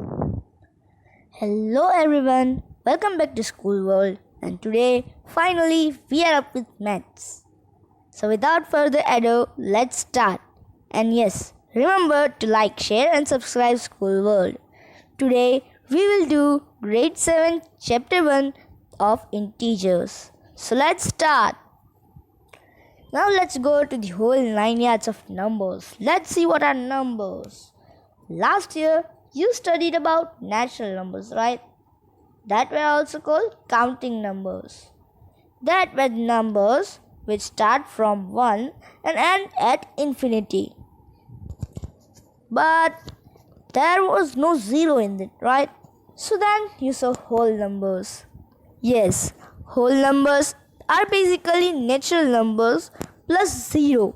Hello everyone, welcome back to School World, and today finally we are up with maths. So without further ado, let's start. And yes, remember to like, share and subscribe School World. Today we will do grade 7 chapter 1 of integers. So let's start. Now let's go to the whole 9 yards of numbers. Let's see what are numbers. Last year you studied about natural numbers, right? That were also called counting numbers. That were numbers which start from 1 and end at infinity. But there was no 0 in it, right? So then you saw whole numbers. Yes, whole numbers are basically natural numbers plus 0.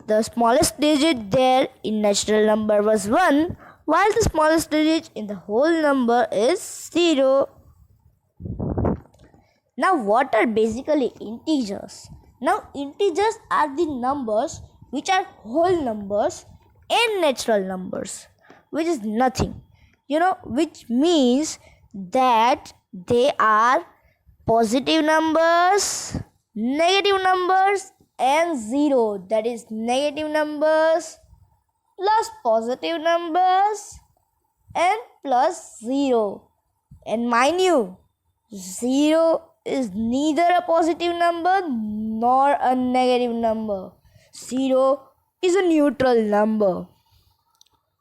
The smallest digit there in natural number was 1, while the smallest digit in the whole number is 0. Now what are basically integers? Now integers are the numbers which are whole numbers and natural numbers, which is nothing, which means that they are positive numbers, negative numbers and 0, that is negative numbers plus positive numbers and plus 0. And mind you, 0 is neither a positive number nor a negative number. 0 is a neutral number.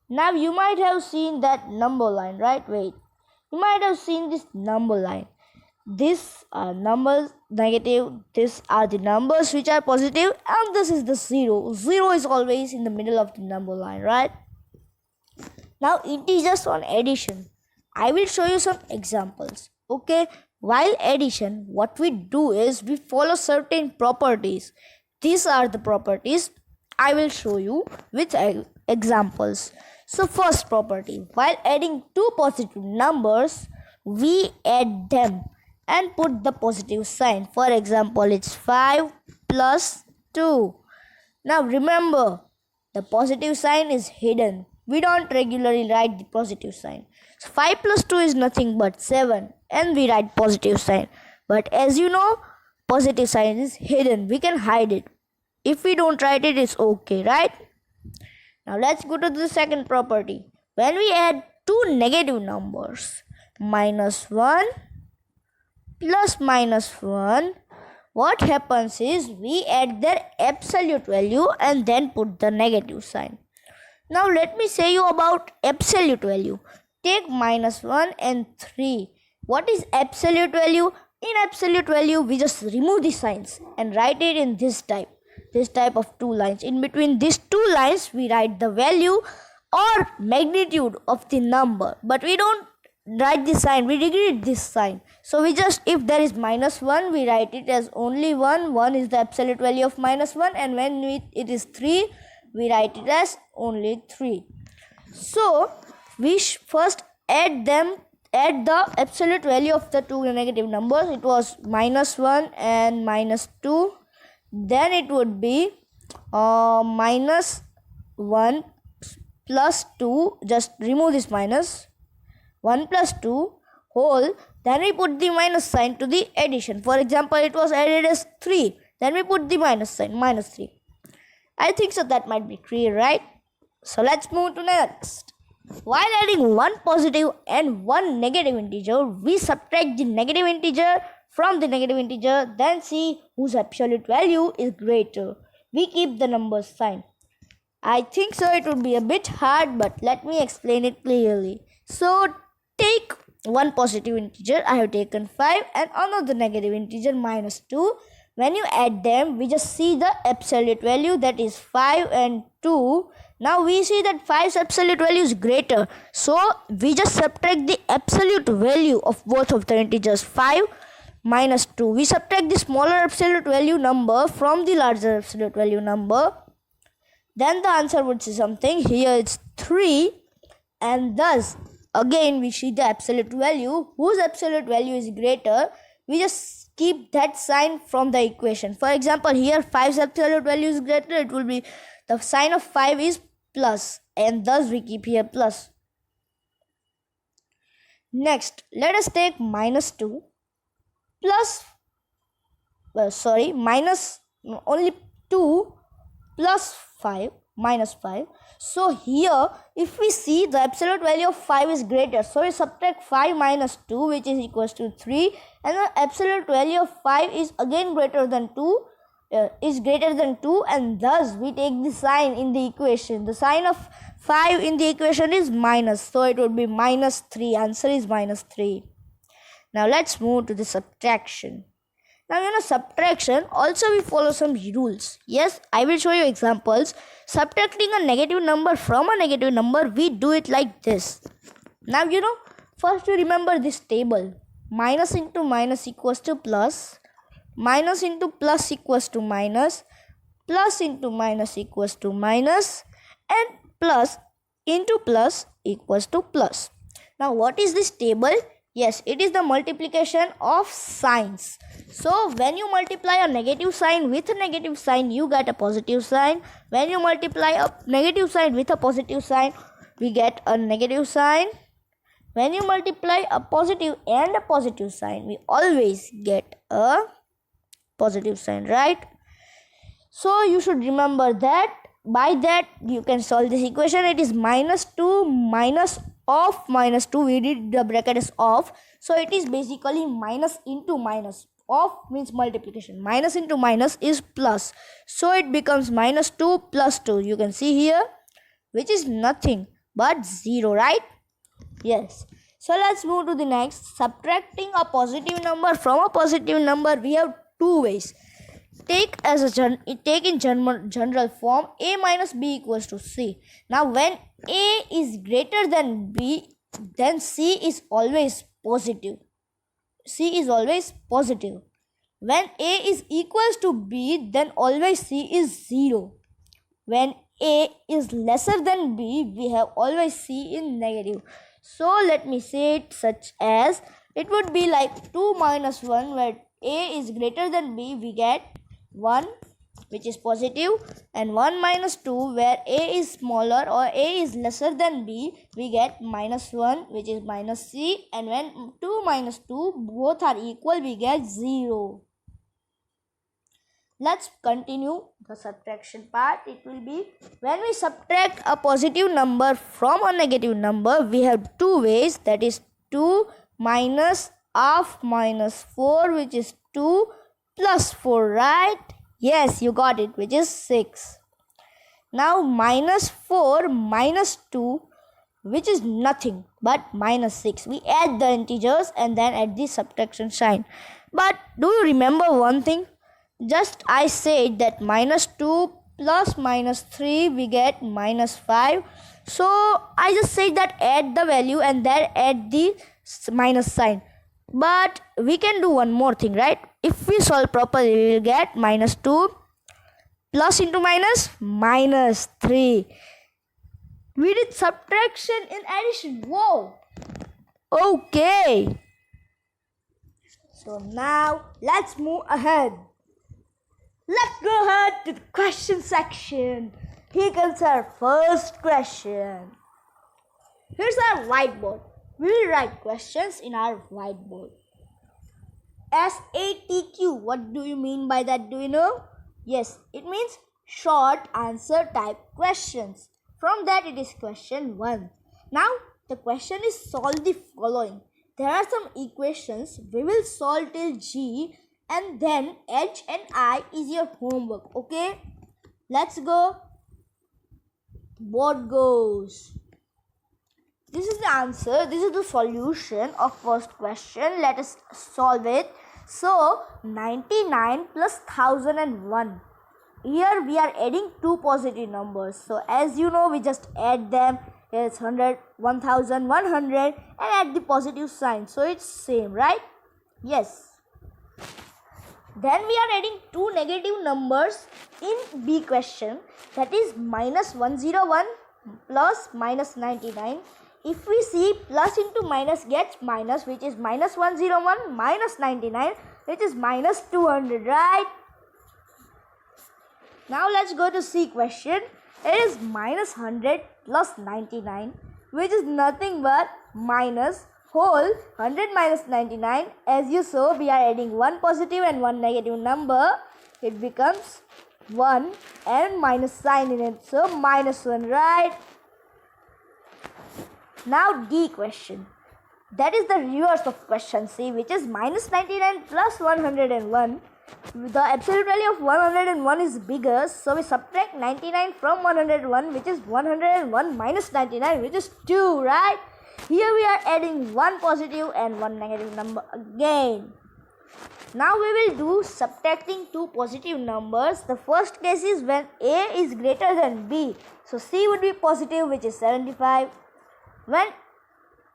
Now you might have seen that number line, right? Wait, you might have seen this number line. These are numbers negative, these are the numbers which are positive, and this is the 0. 0 is always in the middle of the number line, right? Now integers on addition. I will show you some examples. Okay, while addition, what we do is we follow certain properties. These are the properties I will show you with examples. So first property, while adding two positive numbers, we add them and put the positive sign. For example, it's 5 plus 2. Now remember, the positive sign is hidden. We don't regularly write the positive sign. So 5 plus 2 is nothing but 7 and we write positive sign. But as you know, positive sign is hidden. We can hide it. If we don't write it, it's okay, right? Now let's go to the second property. When we add two negative numbers, minus 1 plus minus 1, what happens is we add their absolute value and then put the negative sign. Now let me say you about absolute value. Take minus 1 and 3. What is absolute value? In absolute value, we just remove the signs and write it in this type of two lines. In between these two lines, we write the value or magnitude of the number. But we don't write the sign, we delete this sign. So we just, if there is minus 1, we write it as only 1. 1 is the absolute value of minus 1, and when it is 3, we write it as only 3. So we first add the absolute value of the two negative numbers. It was minus 1 and minus 2. Then it would be minus 1 plus 2. Just remove this minus. 1 plus 2 whole, then we put the minus sign to the addition. For example, it was added as 3, then we put the minus sign, minus 3. I think so that might be clear, right? So let's move to next. While adding one positive and one negative integer, we subtract the negative integer from the negative integer, then see whose absolute value is greater. We keep the number sign. I think so it would be a bit hard, but let me explain it clearly. So take one positive integer, I have taken 5, and another negative integer, minus 2. When you add them, we just see the absolute value, that is 5 and 2. Now we see that 5's absolute value is greater. So we just subtract the absolute value of both of the integers, 5 minus 2. We subtract the smaller absolute value number from the larger absolute value number. Then the answer would say something. Here it's 3, and thus again we see the absolute value. Whose absolute value is greater, we just keep that sign from the equation. For example, here 5's absolute value is greater, it will be the sign of 5 is plus, and thus we keep here plus. Next, let us take minus 2 plus, minus only 2 plus 5 minus 5. So here if we see the absolute value of 5 is greater, so we subtract 5 minus 2 which is equals to 3, and the absolute value of 5 is again greater than 2, and thus we take the sign in the equation. The sign of 5 in the equation is minus, so it would be minus 3. Answer is minus 3. Now let's move to the subtraction. Now subtraction also we follow some rules. Yes, I will show you examples. Subtracting a negative number from a negative number, we do it like this. Now first you remember this table. Minus into minus equals to plus, minus into plus equals to minus, plus into minus equals to minus, and plus into plus equals to plus. Now what is this table? Yes, it is the multiplication of signs. So when you multiply a negative sign with a negative sign, you get a positive sign. When you multiply a negative sign with a positive sign, we get a negative sign. When you multiply a positive and a positive sign, we always get a positive sign, right? So you should remember that. By that you can solve this equation. It is minus 2 minus of minus 2. We did the bracket is off, so it is basically minus into minus. Of means multiplication. Minus into minus is plus, so it becomes minus 2 plus 2. You can see here, which is nothing but 0, right? Yes. So let's move to the next. Subtracting a positive number from a positive number, we have two ways. Take in general form, a minus b equals to c. Now when a is greater than b, then c is always positive. C is always positive. When a is equals to b, then always c is 0. When a is lesser than b, we have always c in negative. So let me say it such as, it would be like 2 minus 1, where a is greater than b, we get 1 which is positive, and 1 minus 2, where a is smaller or a is lesser than b, we get minus 1 which is minus c, and when 2 minus 2 both are equal, we get 0. Let's continue the subtraction part. It will be, when we subtract a positive number from a negative number, we have two ways, that is 2 minus half minus 4, which is 2 plus 4, right? Yes, you got it, which is 6. Now minus 4 minus 2, which is nothing but minus 6. We add the integers and then add the subtraction sign. But do you remember one thing? Just I said that minus 2 plus minus 3, we get minus 5. So I just said that add the value and then add the minus sign. But we can do one more thing, right? If we solve properly, we will get minus 2 plus into minus, minus 3. We did subtraction in addition. Whoa! Okay. So now let's move ahead. Let's go ahead to the question section. Here comes our first question. Here's our whiteboard. We will write questions in our whiteboard. SATQ. What do you mean by that? Do you know? Yes, it means short answer type questions. From that it is question 1. Now the question is, solve the following. There are some equations. We will solve till G, and then H and I is your homework. Okay? Let's go. Board goes. This is the answer. This is the solution of first question. Let us solve it. So 99 plus 1001. Here we are adding two positive numbers. So as you know, we just add them. It's 100, 1100, and add the positive sign. So it's same, right? Yes. Then we are adding two negative numbers in B question. That is minus 101 plus minus 99. If we see, plus into minus gets minus, which is minus 101 minus 99, which is minus 200, right? Now let's go to C question. It is minus 100 plus 99, which is nothing but minus whole 100 minus 99. As you saw, we are adding one positive and one negative number. It becomes 1 and minus sign in it. So minus 1, right? Now D question. That is the reverse of question C, which is minus 99 plus 101. The absolute value of 101 is bigger, so we subtract 99 from 101, which is 101 minus 99, which is 2, right? Here we are adding one positive and one negative number again. Now we will do subtracting two positive numbers. The first case is when A is greater than B. So C would be positive, which is 75.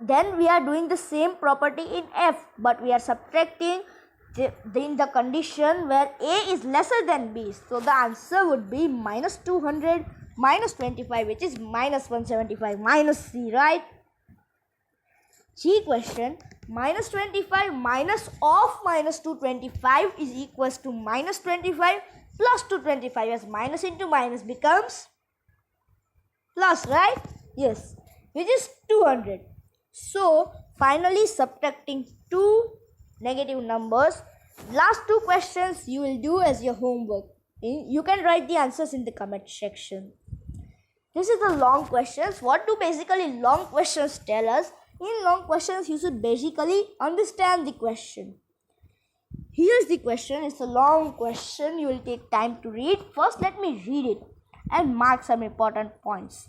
Then we are doing the same property in F, but we are subtracting in the condition where A is lesser than B. So the answer would be minus 200 minus 25, which is minus 175, minus C, right? G question. Minus 25 minus of minus 225 is equals to minus 25 plus 225, as minus into minus becomes plus, right? Yes, which is 200. So finally subtracting two negative numbers. Last two questions you will do as your homework. You can write the answers in the comment section. This is the long questions. What do basically long questions tell us? In long questions, you should basically understand the question. Here's the question. It's a long question. You will take time to read. First, let me read it and mark some important points.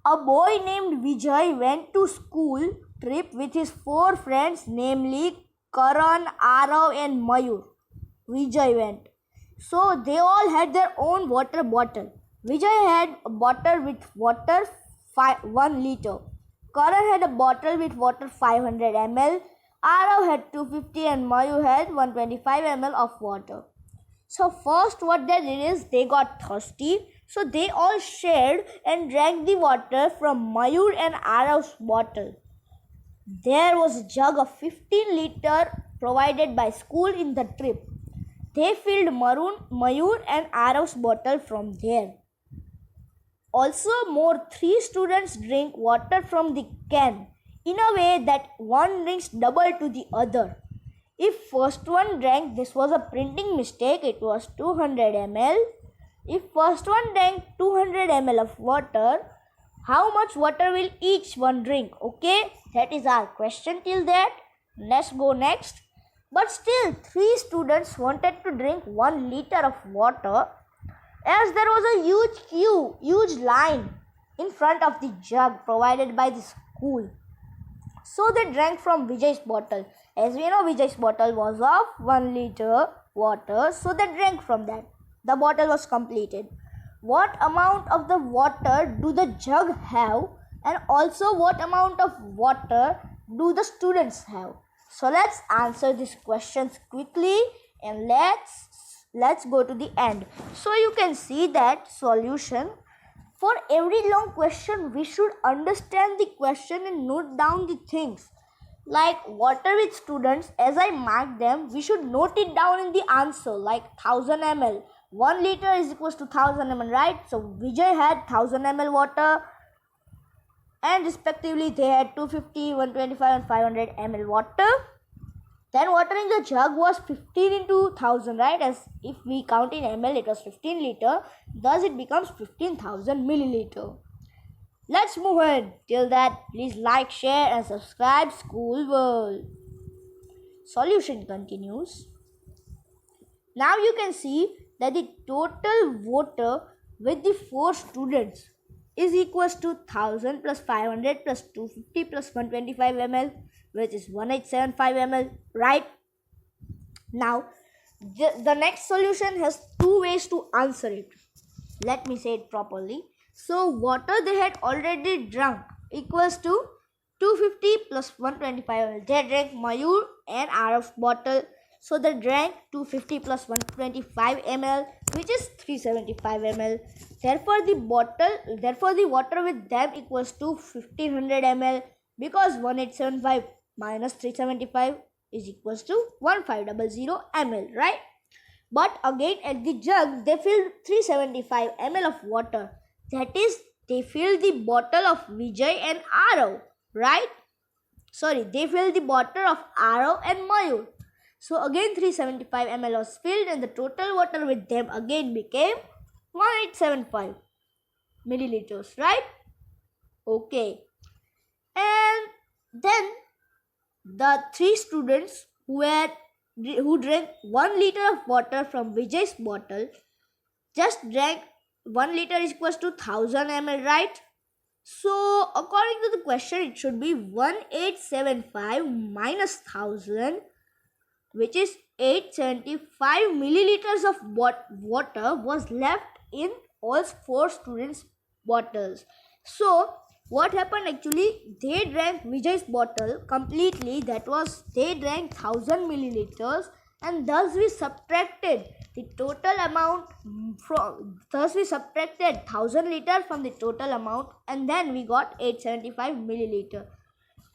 A boy named Vijay went to school trip with his four friends, namely Karan, Arav and Mayur. Vijay went. So they all had their own water bottle. Vijay had a bottle with water 1 liter. Karan had a bottle with water 500 ml. Arav had 250 and Mayur had 125 ml of water. So first what they did is they got thirsty. So they all shared and drank the water from Mayur and Arav's bottle. There was a jug of 15 liter provided by school in the trip. They filled Mayur and Arav's bottle from there. Also, more 3 students drink water from the can in a way that one drinks double to the other. If first one drank, this was a printing mistake, it was 200 ml. If first one drank 200 ml of water, how much water will each one drink? Okay, that is our question till that. Let's go next. But still, 3 students wanted to drink 1 liter of water, as there was a huge line in front of the jug provided by the school. So they drank from Vijay's bottle. As we know, Vijay's bottle was of 1 liter water, so they drank from that. The bottle was completed. What amount of the water do the jug have, and also what amount of water do the students have? So let's answer these questions quickly and let's go to the end. So you can see that solution. For every long question, we should understand the question and note down the things. Like water with students, as I mark them, we should note it down in the answer, like 1000 ml. 1 liter is equals to 1000 ml, right? So Vijay had 1000 ml water, and respectively they had 250, 125 and 500 ml water. Then water in the jug was 15 into 1000, right? As if we count in ml, it was 15 liter. Thus it becomes 15,000 milliliter. Let's move ahead. Till that, please like, share and subscribe School World. Solution continues. Now you can see that the total water with the 4 students is equals to 1000 plus 500 plus 250 plus 125 ml, which is 1875 ml, right? Now the next solution has 2 ways to answer it. Let me say it properly. So water they had already drunk equals to 250 plus 125 ml. They drank Mayur and Arav's bottle. So they drank 250 plus 125 ml, which is 375 ml. Therefore the water with them equals to 1500 ml, because 1875 minus 375 is equals to 1500 ml, right? But again at the jug they filled 375 ml of water. That is, they filled the bottle of Vijay and Arav, right? They filled the bottle of Arav and Mayur. So again 375 ml was filled and the total water with them again became 1875 milliliters, right? Okay. And then the three students who drank 1 liter of water from Vijay's bottle just drank 1 liter is equals to 1000 ml, right? So according to the question, it should be 1875 minus 1000, which is 875 milliliters of water was left in all four students' bottles. So what happened actually, they drank Vijay's bottle completely, that was they drank 1000 milliliters, and thus we subtracted the total amount thus we subtracted 1000 liter from the total amount, and then we got 875 milliliter.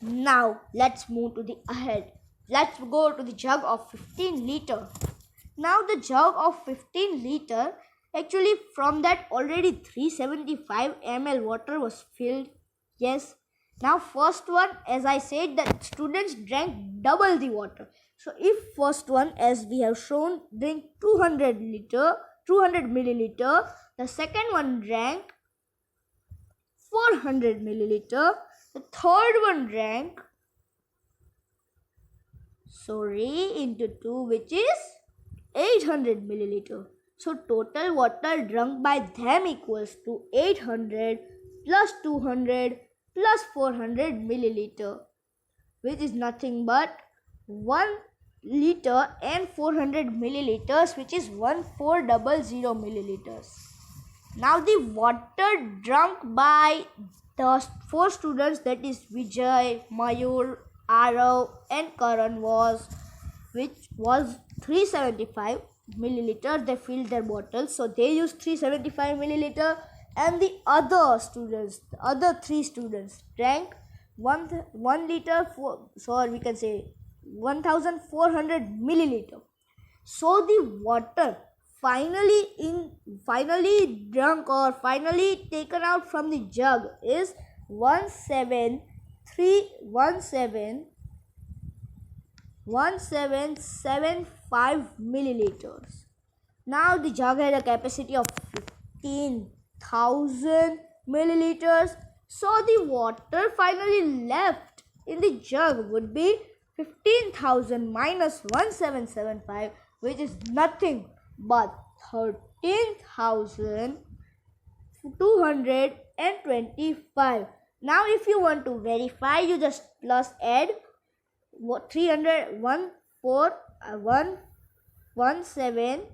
Now let's move to the ahead. Let's go to the jug of 15 liter. Now the jug of 15 liter, actually from that already 375 ml water was filled. Yes. Now first one, as I said, that students drank double the water. So if first one, as we have shown, drink 200 milliliter, the second one drank 400 milliliter, the third one drank into 2, which is 800 milliliter. So total water drunk by them equals to 800 plus 200 plus 400 milliliter, which is nothing but 1 liter and 400 milliliters, which is 1400 milliliters. Now the water drunk by the four students, that is Vijay, Mayur, Arav and Karan, was 375 milliliter. They filled their bottles, so they used 375 milliliter, and the other three students drank 1 liter we can say 1400 milliliter. So the water finally drunk or finally taken out from the jug is 1775 milliliters. Now the jug had a capacity of 15,000 milliliters. So the water finally left in the jug would be 15,000 minus 1775, which is nothing but 13,225. Now if you want to verify, you just plus add 117.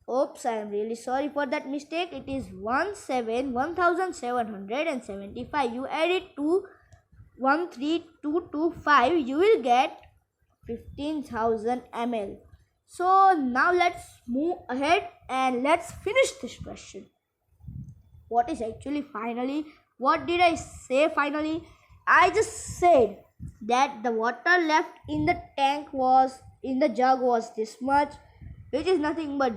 Oops, I am really sorry for that mistake. It is 1775. You add it to 13225, you will get 15,000 ml. So now let's move ahead and let's finish this question. What is actually finally? What did I say finally? I just said that the water left in the jug was this much, which is nothing but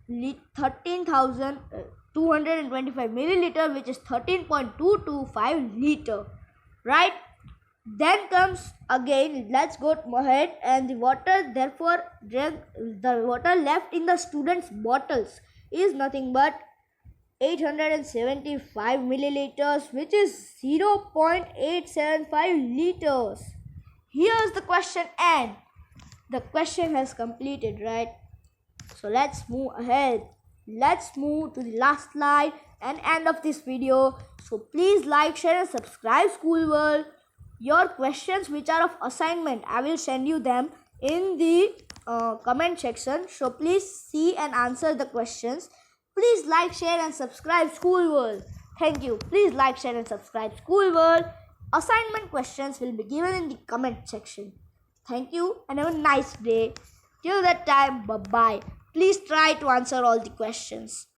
13,225 milliliter, which is 13.225 liter, right? Then comes again, let's go ahead, and the water left in the students' bottles is nothing but 875 milliliters, which is 0.875 liters. Here's the question, and the question has completed, right? So let's move ahead. Let's move to the last slide and end of this video. So please like, share and subscribe School World. Your questions which are of assignment, I will send you them in the comment section. So please see and answer the questions. Please like, share and subscribe School World. Thank you. Please like, share and subscribe School World. Assignment questions will be given in the comment section. Thank you and have a nice day. Till that time, bye-bye. Please try to answer all the questions.